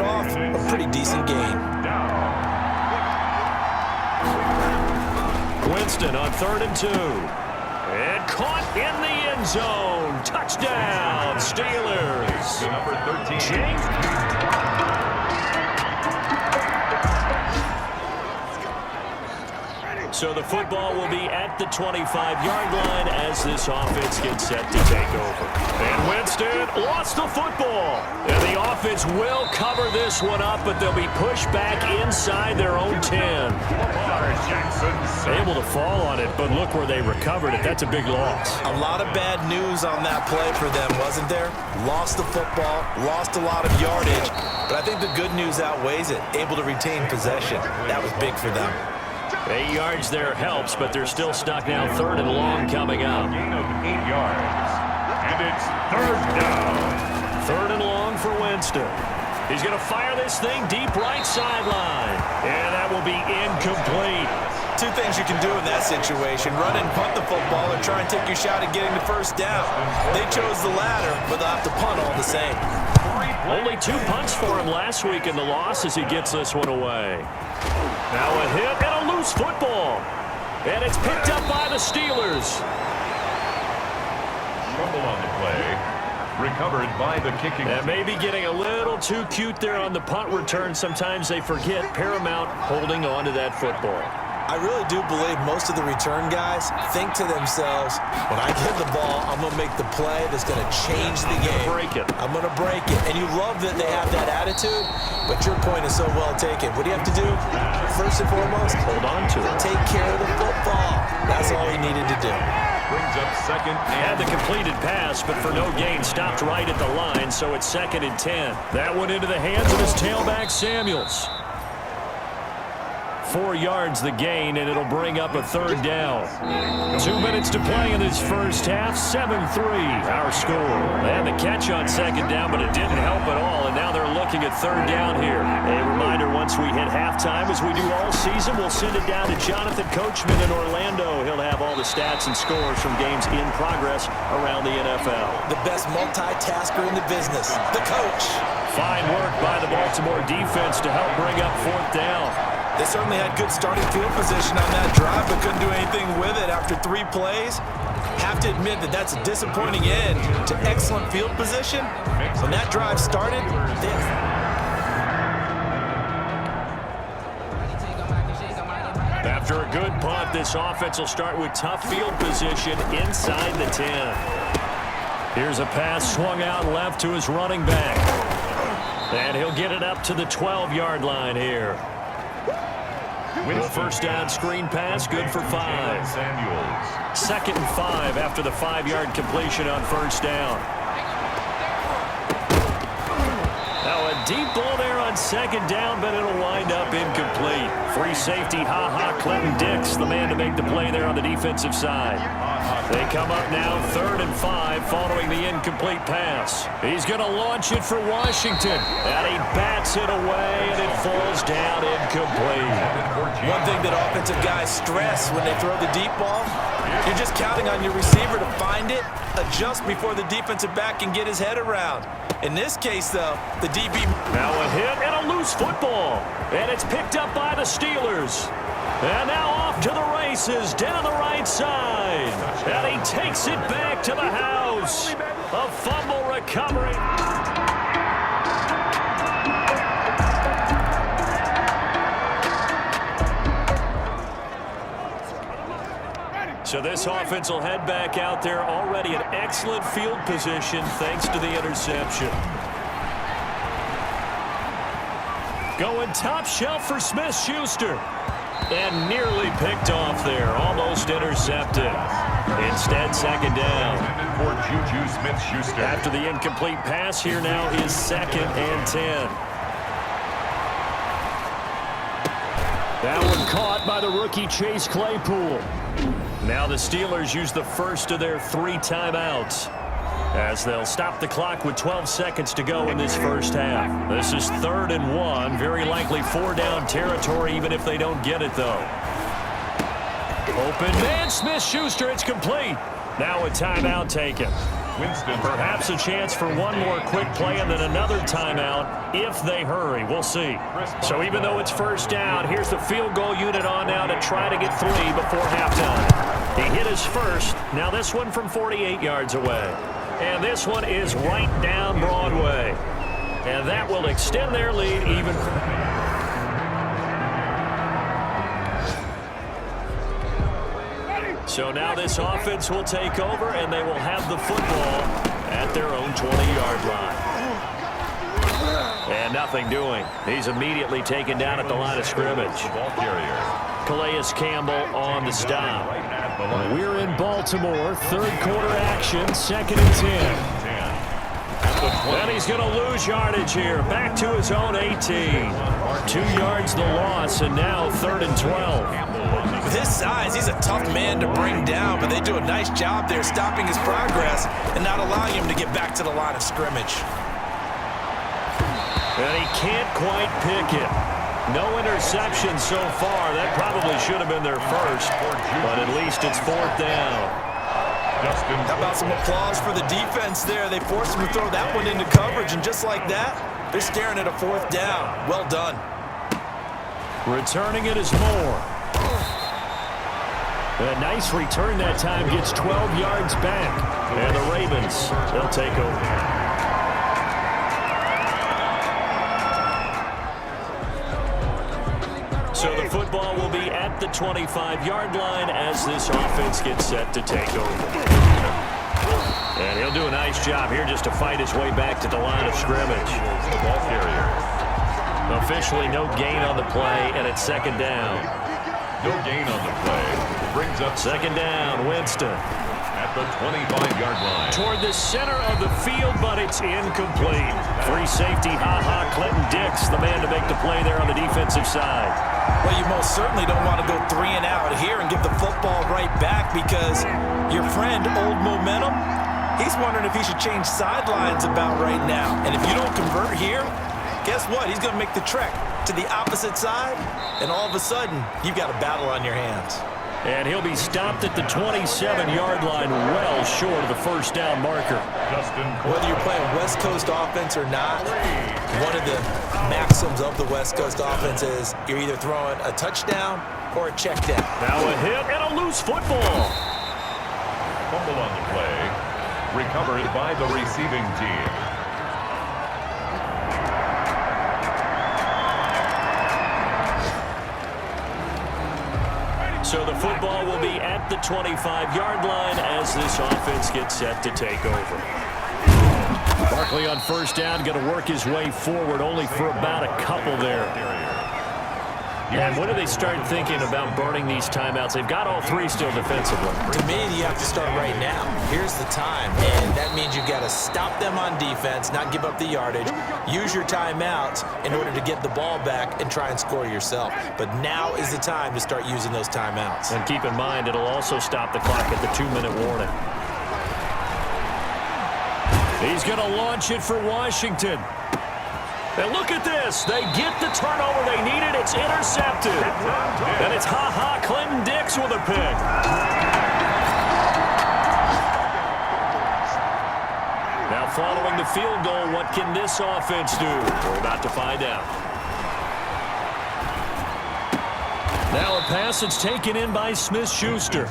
off a pretty decent gain. Winston on 3rd and 2. And caught in the end zone. Touchdown, Steelers. Number 13. James. So the football will be at the 25-yard line as this offense gets set to take over. And Winston lost the football. And the offense will cover this one up, but they'll be pushed back inside their own 10. Able to fall on it, but look where they recovered it. That's a big loss. A lot of bad news on that play for them, wasn't there? Lost the football, lost a lot of yardage, but I think the good news outweighs it. Able to retain possession. That was big for them. 8 yards there helps, but they're still stuck now. 3rd and long coming up. Gain of 8 yards. And it's 3rd down. 3rd and long for Winston. He's going to fire this thing deep right sideline. And that will be incomplete. Two things you can do in that situation. Run and punt the football or try and take your shot at getting the first down. They chose the latter, but they'll have to punt all the same. Only 2 punts for him last week in the loss as he gets this one away. Now a hit and a loose football. And it's picked up by the Steelers. Trouble on the play. Recovered by the kicking. And maybe getting a little too cute there on the punt return. Sometimes they forget Paramount holding on to that football. I really do believe most of the return guys think to themselves, when I get the ball, I'm going to make the play that's going to change the game. Break it. I'm going to break it. And you love that they have that attitude, but your point is so well taken. What do you have to do? First and foremost, hold on to it. Take care of the football. That's all he needed to do. Brings up 2nd and... Had the completed pass, but for no gain, stopped right at the line, so it's 2nd and 10. That went into the hands of his tailback, Samuels. 4 yards the gain, and it'll bring up a 3rd down. 2 minutes to play in this first half. 7-3 our score. They had the catch on 2nd down, but it didn't help at all, and now they're looking at 3rd down here. A reminder, once we hit halftime, as we do all season, we'll send it down to Jonathan Coachman in Orlando. He'll have all the stats and scores from games in progress around the NFL. The best multitasker in the business, the coach. Fine work by the Baltimore defense to help bring up 4th down. They certainly had good starting field position on that drive, but couldn't do anything with it after 3 plays. Have to admit that that's a disappointing end to excellent field position. When that drive started, after a good punt, this offense will start with tough field position inside the 10. Here's a pass swung out left to his running back. And he'll get it up to the 12-yard line here. With a first down screen pass, good for 5. 2nd and 5 after the 5-yard completion on first down. Now a deep ball there on 2nd down, but it'll wind up incomplete. Free safety, Clinton Dix, the man to make the play there on the defensive side. They come up now 3rd and 5 following the incomplete pass. He's going to launch it for Washington. And he bats it away, and it falls down incomplete. One thing that offensive guys stress when they throw the deep ball, you're just counting on your receiver to find it, adjust before the defensive back can get his head around. In this case, though, the DB... Now a hit and a loose football. And it's picked up by the Steelers. And now off to the races down the right side. And he takes it back to the house. A fumble recovery. So this offense will head back out there, already in excellent field position thanks to the interception. Going top shelf for Smith-Schuster. And nearly picked off there, almost intercepted. Instead, 2nd down. For Juju Smith-Schuster. After the incomplete pass, here now is 2nd and 10. That one caught by the rookie Chase Claypool. Now the Steelers use the first of their 3 timeouts, as they'll stop the clock with 12 seconds to go in this first half. This is 3rd and 1, very likely 4-down territory, even if they don't get it, though. Open man, Smith-Schuster, it's complete. Now a timeout taken. Winston. Perhaps a chance for one more quick play and then another timeout if they hurry. We'll see. So even though it's first down, here's the field goal unit on now to try to get 3 before halftime. He hit his first. Now this one from 48 yards away. And this one is right down Broadway. And that will extend their lead even further. So now this offense will take over, and they will have the football at their own 20-yard line. And nothing doing. He's immediately taken down at the line of scrimmage. Ball carrier. Calais Campbell on the stop. We're in Baltimore. Third quarter action, 2nd and 10. And he's going to lose yardage here. Back to his own 18. 2 yards the loss, and now 3rd and 12. With his size, he's a tough man to bring down, but they do a nice job there stopping his progress and not allowing him to get back to the line of scrimmage. And he can't quite pick it. No interception so far. That probably should have been their first, but at least it's 4th down. How about some applause for the defense there? They forced him to throw that one into coverage, and just like that, they're staring at a 4th down. Well done. Returning it is Moore. A nice return that time, gets 12 yards back. And the Ravens, they'll take over. So the football will be at the 25-yard line as this offense gets set to take over. And he'll do a nice job here just to fight his way back to the line of scrimmage. The ball carrier. Officially no gain on the play, and it's 2nd down. No gain on the play. Brings up 2nd down, Winston. at the 25-yard line. Toward the center of the field, but it's incomplete. Free safety, Clinton Dix, the man to make the play there on the defensive side. Well, you most certainly don't want to go 3 and out here and give the football right back because your friend, Old Momentum, he's wondering if he should change sidelines about right now. And if you don't convert here, guess what? He's going to make the trek to the opposite side, and all of a sudden, you've got a battle on your hands. And he'll be stopped at the 27-yard line, well short of the first down marker. Whether you're playing West Coast offense or not, one of the maxims of the West Coast offense is you're either throwing a touchdown or a check down. Now a hit and a loose football. Fumble on the play. Recovered by the receiving team. So the football will be at the 25-yard line as this offense gets set to take over. Barkley on first down, going to work his way forward, only for about a couple there. And when do they start thinking about burning these timeouts? They've got all 3 still defensively. To me, you have to start right now. Here's the time, and that means you've got to stop them on defense, not give up the yardage, use your timeouts in order to get the ball back and try and score yourself. But now is the time to start using those timeouts. And keep in mind, it'll also stop the clock at the 2-minute warning. He's going to launch it for Washington. And look at this. They get the turnover they needed. It's intercepted. And it's Clinton Dix with a pick. Now following the field goal, what can this offense do? We're about to find out. Now a pass that's taken in by Smith-Schuster.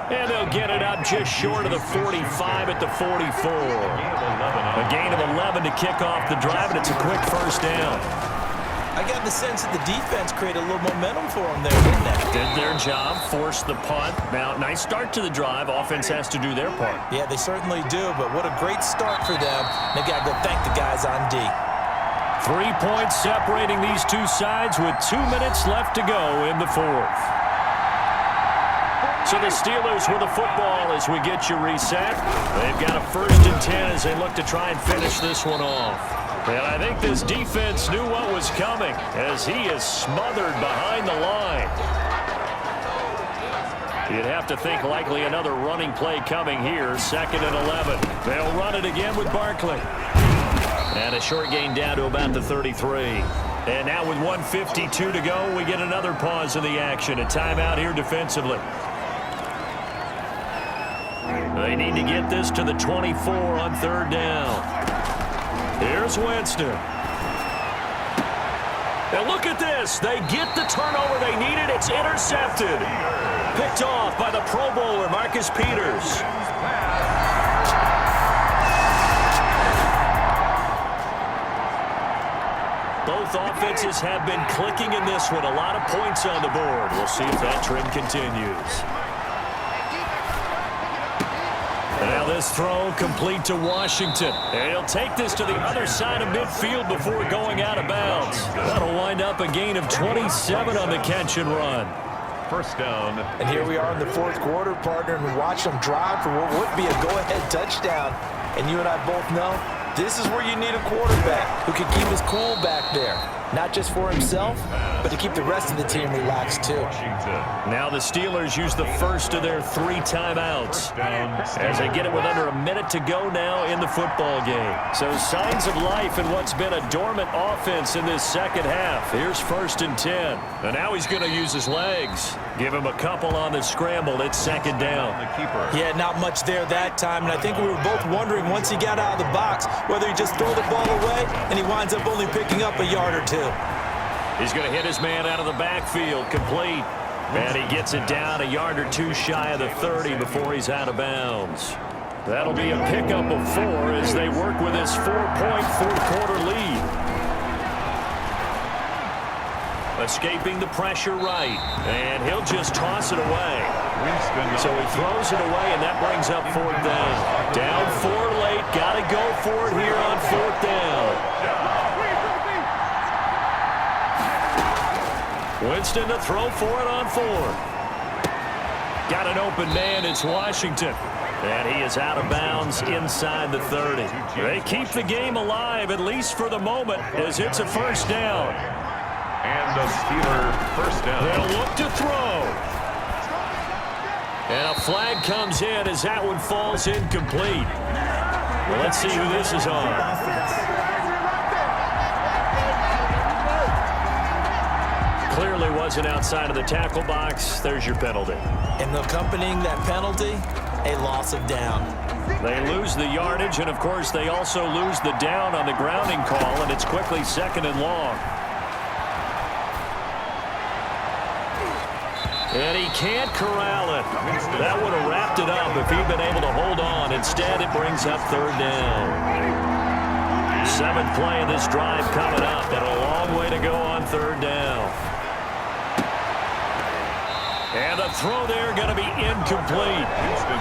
And they'll get it up just short of the 45 at the 44. A gain of 11 to kick off the drive, and it's a quick first down. I got the sense that the defense created a little momentum for them there, didn't they? Did their job, forced the punt. Now, nice start to the drive. Offense has to do their part. Yeah, they certainly do, but what a great start for them. They got to go thank the guys on D. 3 points separating these two sides with 2 minutes left to go in the fourth. So the Steelers with the football as we get you reset. They've got a 1st and 10 as they look to try and finish this one off. And I think this defense knew what was coming as he is smothered behind the line. You'd have to think likely another running play coming here. 2nd and 11. They'll run it again with Barkley. And a short gain down to about the 33. And now with 1:52 to go, we get another pause in the action. A timeout here defensively. They need to get this to the 24 on third down. Here's Winston. And look at this. They get the turnover they needed. It's intercepted. Picked off by the Pro Bowler, Marcus Peters. Both offenses have been clicking in this one. A lot of points on the board. We'll see if that trend continues. And now this throw complete to Washington. And he'll take this to the other side of midfield before going out of bounds. That'll wind up a gain of 27 on the catch and run. First down. And here we are in the fourth quarter, partner, and watch them drive for what would be a go-ahead touchdown. And you and I both know this is where you need a quarterback who can keep his cool back there. Not just for himself, but to keep the rest of the team relaxed too. Now the Steelers use the first of their 3 timeouts as they get it with under a minute to go now in the football game. So signs of life in what's been a dormant offense in this second half. Here's 1st and 10. And now he's going to use his legs. Give him a couple on the scramble. It's 2nd down. Yeah, not much there that time. And I think we were both wondering once he got out of the box whether he just throw the ball away and he winds up only picking up a yard or 2. He's going to hit his man out of the backfield, complete. And he gets it down a yard or 2 shy of the 30 before he's out of bounds. That'll be a pickup of 4 as they work with this 4-point fourth-quarter lead. Escaping the pressure right, and he'll just toss it away. So he throws it away, and that brings up 4th down. Down 4 late, got to go for it here on 4th down. Winston to throw for it on 4th. Got an open man, it's Washington. And he is out of bounds inside the 30. They keep the game alive, at least for the moment, as it's a 1st down. And a Steeler first down. They'll look to throw. And a flag comes in as that one falls incomplete. Well, let's see who this is on. Clearly wasn't outside of the tackle box. There's your penalty. And accompanying that penalty, a loss of down. They lose the yardage, and of course they also lose the down on the grounding call, and it's quickly 2nd and long. And he can't corral it. That would have wrapped it up if he'd been able to hold on. Instead, it brings up 3rd down. 7th play of this drive coming up, and a long way to go on 3rd down. And the throw there going to be incomplete.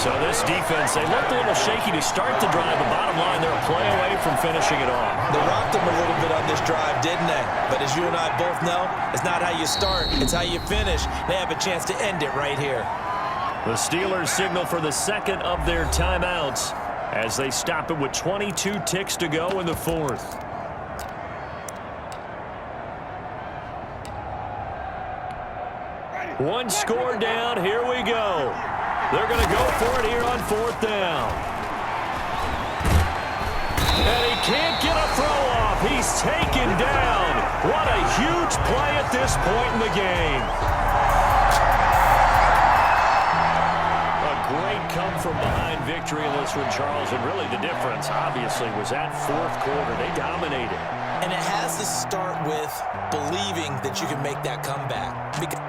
So this defense, they looked a little shaky to start the drive, but bottom line, they're a play away from finishing it off. They rocked them a little bit on this drive, didn't they? But as you and I both know, it's not how you start, it's how you finish. They have a chance to end it right here. The Steelers signal for the 2nd of their timeouts as they stop it with 22 ticks to go in the 4th. One score down. Here we go. They're going to go for it here on 4th down. And he can't get a throw off. He's taken down. What a huge play at this point in the game. A great come-from-behind victory in this one, Charles. And really the difference, obviously, was that 4th quarter. They dominated. And it has to start with believing that you can make that comeback. Because